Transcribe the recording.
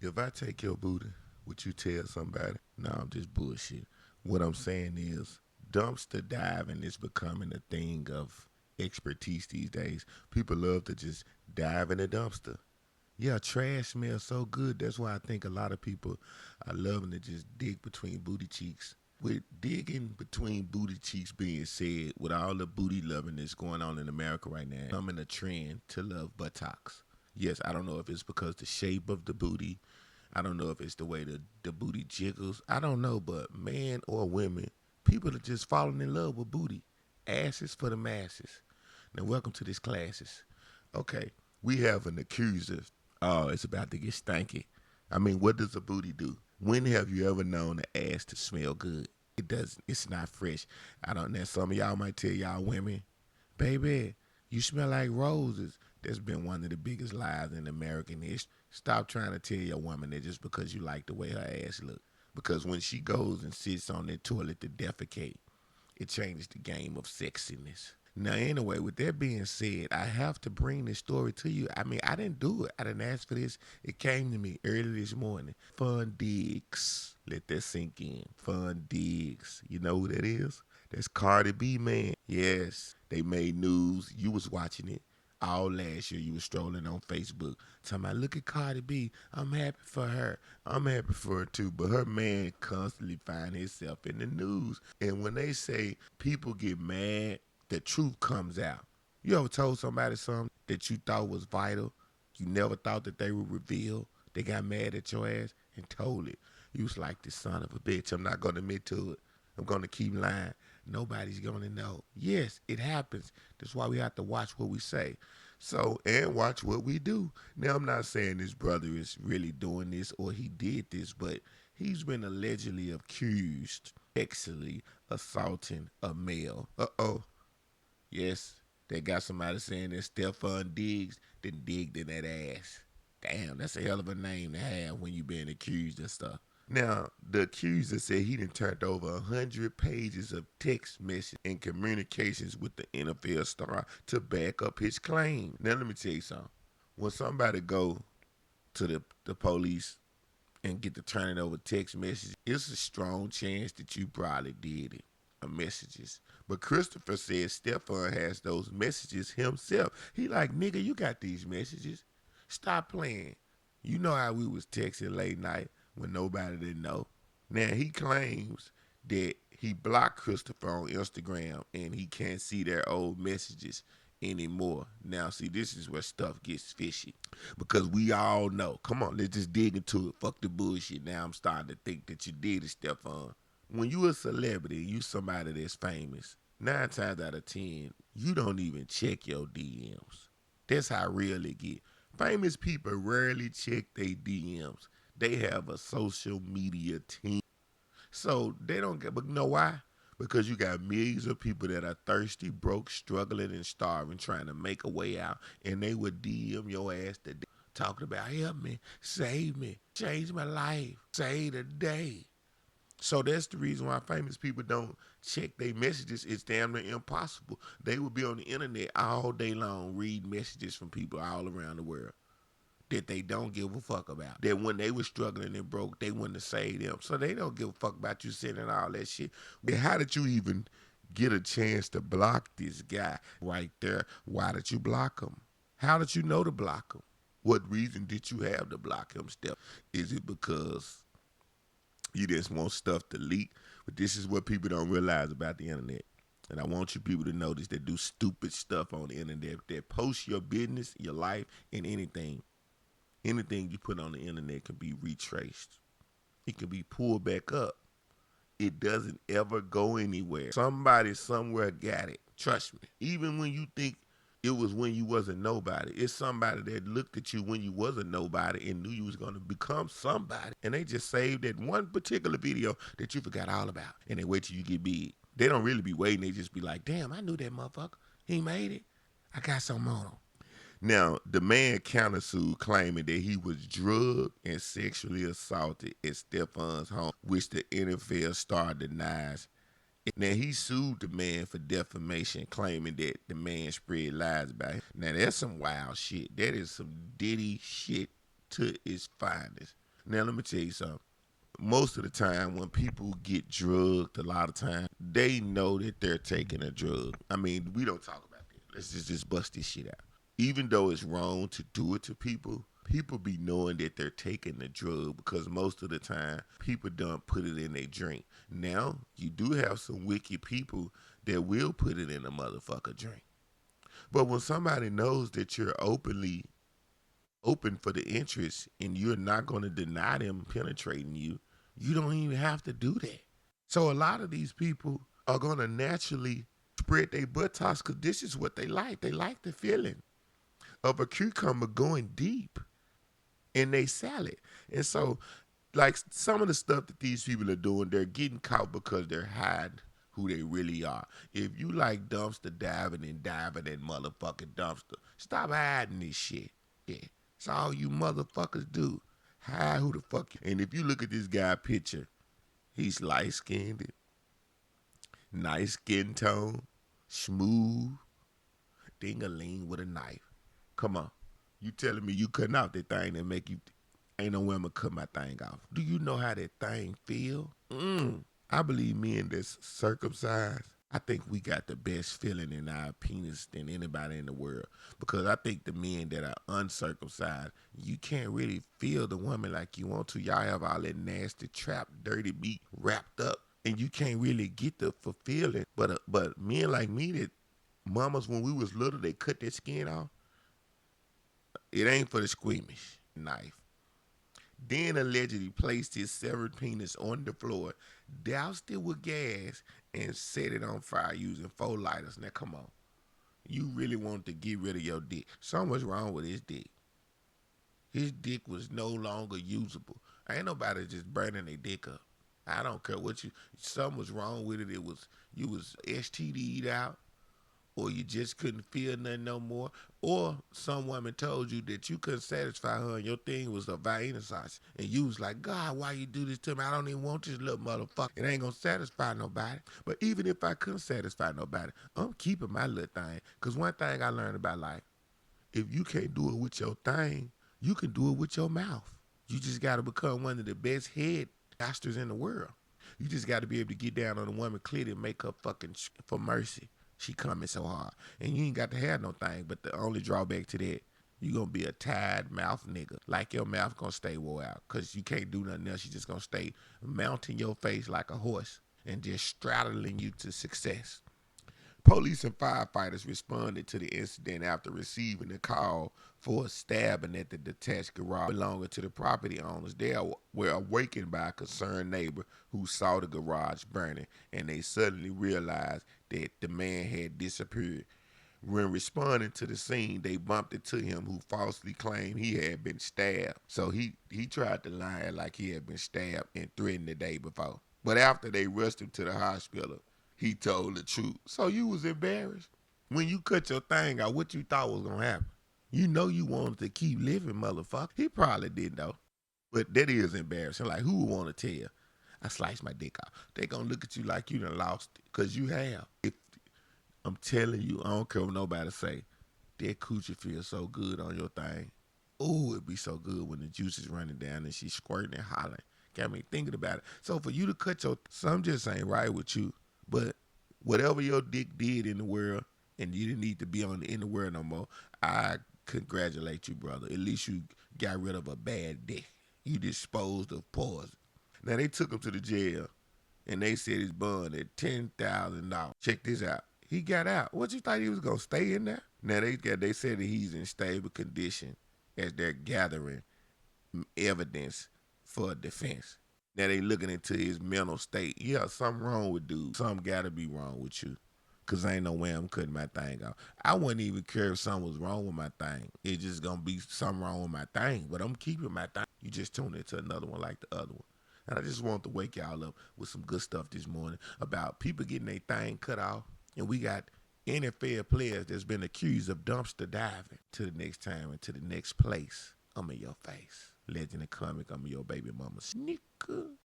If I take your booty, would you tell somebody? No, I'm just bullshit. What I'm saying is, dumpster diving is becoming a thing of expertise these days. People love to just dive in a dumpster. Yeah, trash smells so good. That's why I think a lot of people are loving to just dig between booty cheeks. With digging between booty cheeks being said, with all the booty loving that's going on in America right now, coming a trend to love buttocks. Yes, I don't know if it's because the shape of the booty. I don't know if it's the way the booty jiggles. I don't know, but man or women, people are just falling in love with booty. Asses for the masses. Now, welcome to this classes. Okay, we have an accuser. Oh, it's about to get stanky. I mean, what does a booty do? When have you ever known an ass to smell good? It doesn't. It's not fresh. I don't know. Some of y'all might tell y'all women, baby, you smell like roses. That's been one of the biggest lies in American history. Stop trying to tell your woman that just because you like the way her ass look. Because when she goes and sits on that toilet to defecate, it changes the game of sexiness. Now, anyway, with that being said, I have to bring this story to you. I mean, I didn't do it. I didn't ask for this. It came to me early this morning. Fun Digs. Let that sink in. Fun Digs. You know who that is? That's Cardi B, man. Yes, they made news. You was watching it all last year. You was strolling on Facebook talking about, look at Cardi B. I'm happy for her. I'm happy for her too. But her man constantly find himself in the news. And when they say people get mad, the truth comes out. You ever told somebody something that you thought was vital? You never thought that they would reveal. They got mad at your ass and told it. You was like, this son of a bitch. I'm not going to admit to it. I'm going to keep lying. Nobody's going to know. Yes, it happens. That's why we have to watch what we say. So, and watch what we do. Now, I'm not saying this brother is really doing this or he did this, but he's been allegedly accused sexually assaulting a male. Uh-oh. Yes, they got somebody saying that Stefon Diggs didn't dig in that ass. Damn, that's a hell of a name to have when you being accused and stuff. Now, the accuser said he done turned over 100 pages of text message and communications with the NFL star to back up his claim. Now, let me tell you something. When somebody go to the police and get to turning over text messages, it's a strong chance that you probably did it. Messages. But Christopher says Stefan has those messages himself. He like, nigga, you got these messages. Stop playing. You know how we was texting late night when nobody didn't know. Now he claims that he blocked Christopher on Instagram and he can't see their old messages anymore. Now, see, this is where stuff gets fishy. Because we all know. Come on, let's just dig into it. Fuck the bullshit. Now I'm starting to think that you did it, Stefan. When you a celebrity, you somebody that's famous, 9 times out of 10, you don't even check your DMs. That's how real it get. Famous people rarely check their DMs. They have a social media team. So they don't get, but you know why? Because you got millions of people that are thirsty, broke, struggling, and starving, trying to make a way out, and they would DM your ass to death, talking about, help me, save me, change my life, save the day. So that's the reason why famous people don't check their messages. It's damn near impossible. They would be on the internet all day long, read messages from people all around the world that they don't give a fuck about. That when they were struggling and broke, they wouldn't have saved them. So they don't give a fuck about you sending all that shit. How did you even get a chance to block this guy right there? Why did you block him? How did you know to block him? What reason did you have to block him, Steph? Is it because you just want stuff to leak? But this is what people don't realize about the internet. And I want you people to notice that do stupid stuff on the internet, that post your business, your life, and anything. Anything you put on the internet can be retraced. It can be pulled back up. It doesn't ever go anywhere. Somebody somewhere got it. Trust me. Even when you think it was when you wasn't nobody, it's somebody that looked at you when you wasn't nobody and knew you was going to become somebody. And they just saved that one particular video that you forgot all about. And they wait till you get big. They don't really be waiting. They just be like, damn, I knew that motherfucker. He made it. I got something on him. Now, the man countersued, claiming that he was drugged and sexually assaulted at Stefan's home, which the NFL star denies. Now, he sued the man for defamation, claiming that the man spread lies about him. Now, that's some wild shit. That is some ditty shit to its finest. Now let me tell you something. Most of the time when people get drugged, a lot of time they know that they're taking a drug. I mean, we don't talk about that. Let's just bust this shit out. Even though it's wrong to do it to people, people be knowing that they're taking the drug because most of the time people don't put it in their drink. Now you do have some wicked people that will put it in a motherfucker drink. But when somebody knows that you're open for the interest and you're not going to deny them penetrating you, you don't even have to do that. So a lot of these people are going to naturally spread their buttocks because this is what they like. They like the feeling of a cucumber going deep in their salad. And so, like some of the stuff that these people are doing, they're getting caught because they're hiding who they really are. If you like dumpster diving and diving in motherfucking dumpster, stop hiding this shit. Yeah. That's all you motherfuckers do. Hide who the fuck you. And if you look at this guy picture, he's light skinned, nice skin tone, smooth, ding-a-ling with a knife. Come on. You telling me you cutting out that thing that make you ain't no way I'm gonna cut my thing off. Do you know how that thing feel? I believe men that's circumcised, I think we got the best feeling in our penis than anybody in the world. Because I think the men that are uncircumcised, you can't really feel the woman like you want to. Y'all have all that nasty, trapped, dirty meat wrapped up, and you can't really get the fulfilling. But men like me that mamas when we was little, they cut their skin off. It ain't for the squeamish. Knife. Then allegedly placed his severed penis on the floor, doused it with gas, and set it on fire using 4 lighters. Now come on. You really wanted to get rid of your dick. Something was wrong with his dick. His dick was no longer usable. Ain't nobody just burning their dick up. I don't care what you something was wrong with it. It was you was STD'd out, or you just couldn't feel nothing no more, or some woman told you that you couldn't satisfy her and your thing was a Vienna sausage, and you was like, God, why you do this to me? I don't even want this little motherfucker. It ain't gonna satisfy nobody. But even if I couldn't satisfy nobody, I'm keeping my little thing. Cause one thing I learned about life, if you can't do it with your thing, you can do it with your mouth. You just gotta become one of the best head masters in the world. You just got to be able to get down on a woman clearly and make her fucking for mercy. She coming so hard. And you ain't got to have no thing, but the only drawback to that, you going to be a tired mouth nigga. Like your mouth going to stay wore out because you can't do nothing else. You just going to stay mounting your face like a horse and just straddling you to success. Police and firefighters responded to the incident after receiving a call for a stabbing at the detached garage belonging to the property owners. They were awakened by a concerned neighbor who saw the garage burning, and they suddenly realized that the man had disappeared. When responding to the scene, they bumped into him, who falsely claimed he had been stabbed. So he tried to lie like he had been stabbed and threatened the day before. But after they rushed him to the hospital, he told the truth. So you was embarrassed? When you cut your thing out, what you thought was gonna happen? You know you wanted to keep living, motherfucker. He probably didn't though. But that is embarrassing. Like who would want to tell? I sliced my dick off. They gonna look at you like you done lost it. Cause you have. If I'm telling you, I don't care what nobody say. That coochie feels so good on your thing. Ooh, it'd be so good when the juice is running down and she's squirting and hollering. Got me thinking about it. So for you to cut your, some just ain't right with you. But whatever your dick did in the world, and you didn't need to be in the world no more, I congratulate you, brother. At least you got rid of a bad dick. You disposed of poison. Now they took him to the jail, and they said his bond at $10,000. Check this out. He got out. What you thought he was gonna stay in there? Now they said that he's in stable condition as they're gathering evidence for defense. Now they looking into his mental state. Yeah, something wrong with dude. Something gotta be wrong with you. Cause ain't no way I'm cutting my thing off. I wouldn't even care if something was wrong with my thing. It's just gonna be something wrong with my thing. But I'm keeping my thing. You just tune into another one like the other one. And I just want to wake y'all up with some good stuff this morning about people getting their thing cut off. And we got NFL players that's been accused of dumpster diving. To the next time and to the next place. I'm in your face. Legend and comic, I'm your baby mama sneaker.